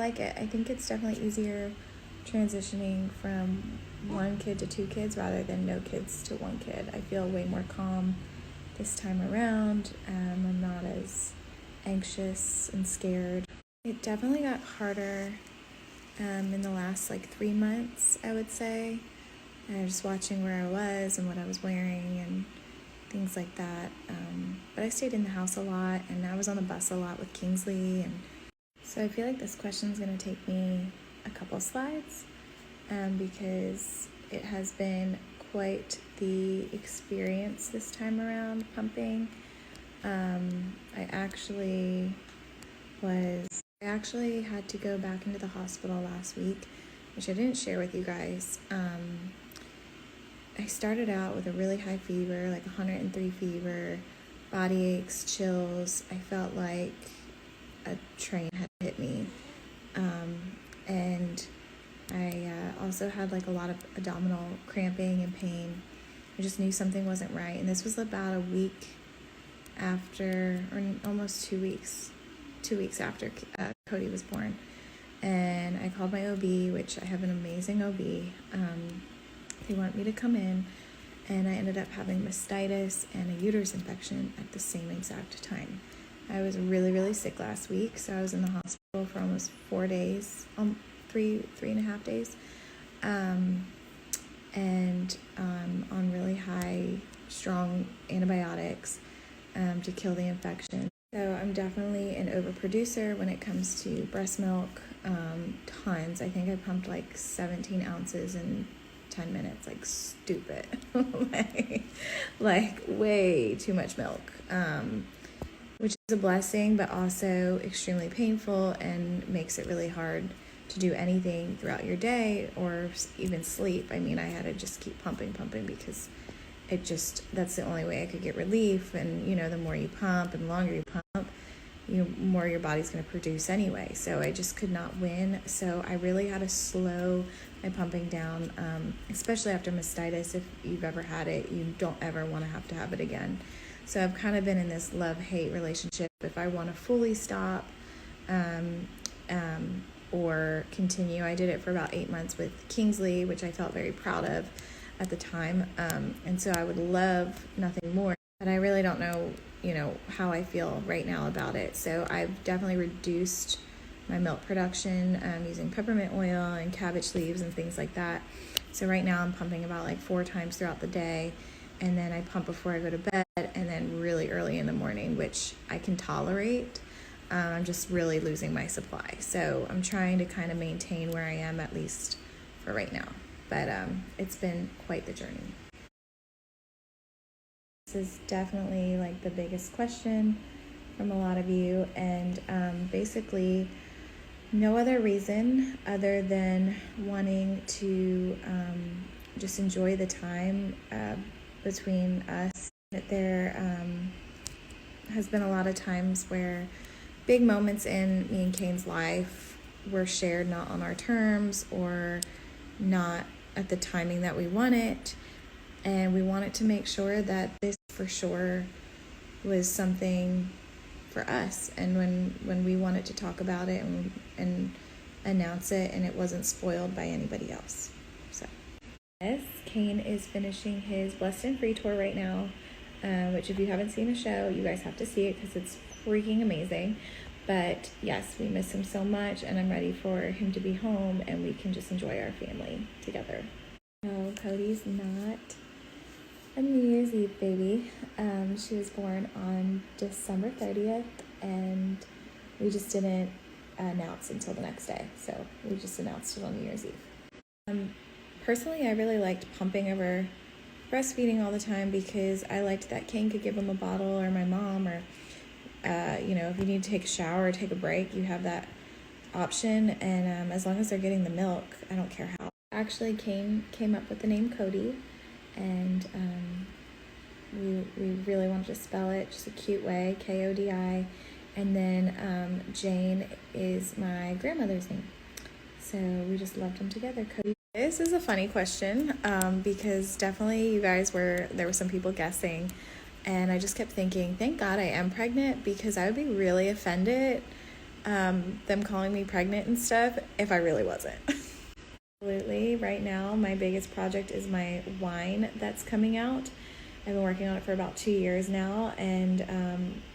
like it. I think it's definitely easier transitioning from one kid to 2 kids rather than no kids to 1 kid. I feel way more calm this time around. I'm not as anxious and scared. It definitely got harder in the last 3 months, I would say. Just watching where I was and what I was wearing and things like that. But I stayed in the house a lot, and I was on the bus a lot with Kingsley. And so I feel like this question is going to take me a couple slides because it has been quite the experience this time around pumping. I actually had to go back into the hospital last week, which I didn't share with you guys. I started out with a really high fever, 103 fever, body aches, chills. I felt like a train had hit me. And I also had a lot of abdominal cramping and pain. I just knew something wasn't right. And this was about a week after, or almost 2 weeks after Cody was born. And I called my OB, which I have an amazing OB. They want me to come in, and I ended up having mastitis and a uterus infection at the same exact time. I was really, really sick last week, so I was in the hospital for almost 4 days, 3.5 days, and on really high, strong antibiotics to kill the infection. So I'm definitely an overproducer when it comes to breast milk, tons. I think I pumped 17 ounces in 10 minutes, stupid, way too much milk, which is a blessing, but also extremely painful and makes it really hard to do anything throughout your day or even sleep. I mean, I had to just keep pumping because that's the only way I could get relief. And, the more you pump and the longer you pump, more your body's going to produce anyway. So I just could not win. So I really had to slow my pumping down, especially after mastitis. If you've ever had it, you don't ever want to have it again. So I've kind of been in this love-hate relationship. If I want to fully stop or continue, I did it for about 8 months with Kingsley, which I felt very proud of at the time. And so I would love nothing more. But I really don't know, how I feel right now about it. So I've definitely reduced my milk production using peppermint oil and cabbage leaves and things like that. So right now I'm pumping about 4 times throughout the day. And then I pump before I go to bed and then really early in the morning, which I can tolerate. I'm just really losing my supply. So I'm trying to kind of maintain where I am, at least for right now. But it's been quite the journey. This is definitely the biggest question from a lot of you, and basically no other reason other than wanting to just enjoy the time between us. There has been a lot of times where big moments in me and Kane's life were shared not on our terms or not at the timing that we want it. And we wanted to make sure that this for sure was something for us. And when we wanted to talk about it and announce it, and it wasn't spoiled by anybody else. So yes, Kane is finishing his Blessed and Free tour right now, which if you haven't seen the show, you guys have to see it because it's freaking amazing. But yes, we miss him so much, and I'm ready for him to be home and we can just enjoy our family together. No, Cody's not a New Year's Eve baby. She was born on December 30th, and we just didn't announce until the next day. So we just announced it on New Year's Eve. Personally, I really liked pumping over breastfeeding all the time because I liked that Kane could give him a bottle, or my mom, or if you need to take a shower or take a break, you have that option. And as long as they're getting the milk, I don't care how. Actually, Kane came up with the name Cody, and we really wanted to spell it just a cute way, Kodi. And then Jane is my grandmother's name, so we just loved them together. Cody. This is a funny question because definitely you guys there were some people guessing, and I just kept thinking, thank God I am pregnant, because I would be really offended them calling me pregnant and stuff if I really wasn't. Absolutely. Right now, my biggest project is my wine that's coming out. I've been working on it for about 2 years now, and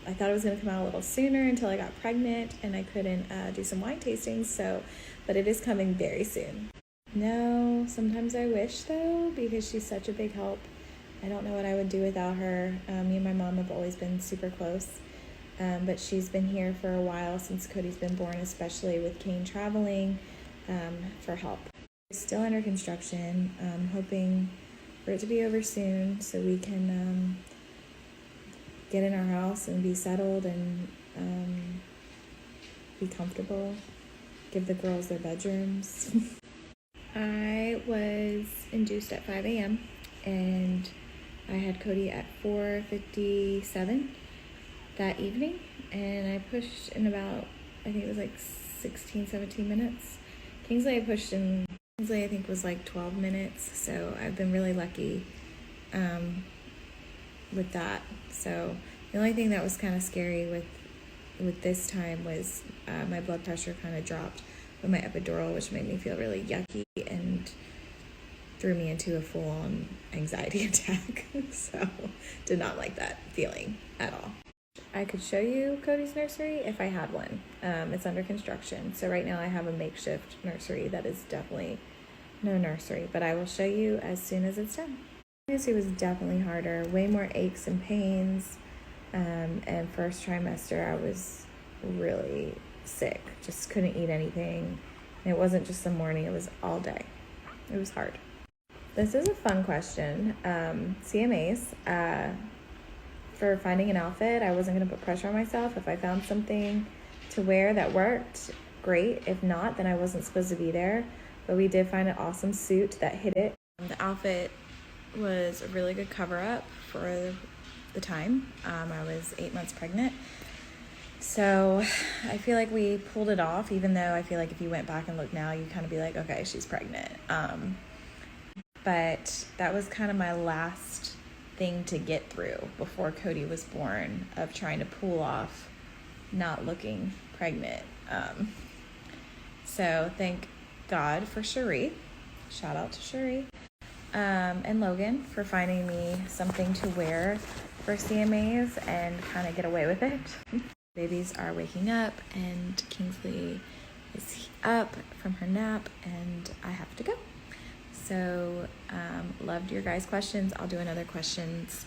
I thought it was going to come out a little sooner until I got pregnant and I couldn't do some wine tastings, but it is coming very soon. No, sometimes I wish though, because she's such a big help. I don't know what I would do without her. Me and my mom have always been super close, but she's been here for a while since Cody's been born, especially with Kane traveling for help. It's still under construction. I'm hoping for it to be over soon so we can get in our house and be settled and be comfortable, give the girls their bedrooms. I was induced at 5 a.m. and I had Cody at 4:57 that evening, and I pushed in about, I think it was like 16, 17 minutes. Kingsley I think was like 12 minutes, so I've been really lucky with that. So the only thing that was kind of scary with this time was my blood pressure kind of dropped with my epidural, which made me feel really yucky and threw me into a full-on anxiety attack. So did not like that feeling at all. I could show you Cody's nursery if I had one. It's under construction, so right now I have a makeshift nursery that is definitely no nursery, but I will show you as soon as it's done. Nursery was definitely harder, way more aches and pains, and first trimester I was really sick, just couldn't eat anything, and it wasn't just the morning, it was all day. It was hard. This is a fun question. CMAs, for finding an outfit, I wasn't going to put pressure on myself. If I found something to wear that worked, great. If not, then I wasn't supposed to be there. But we did find an awesome suit that hit it. The outfit was a really good cover-up for the time. I was 8 months pregnant. So I feel like we pulled it off, even though I feel like if you went back and looked now, you'd kind of be like, okay, she's pregnant. But that was kind of my last thing to get through before Cody was born, of trying to pull off not looking pregnant. So thank God for Cherie. Shout out to Cherie. And Logan for finding me something to wear for CMAs and kind of get away with it. Babies are waking up and Kingsley is up from her nap and I have to go. So loved your guys' questions. I'll do another questions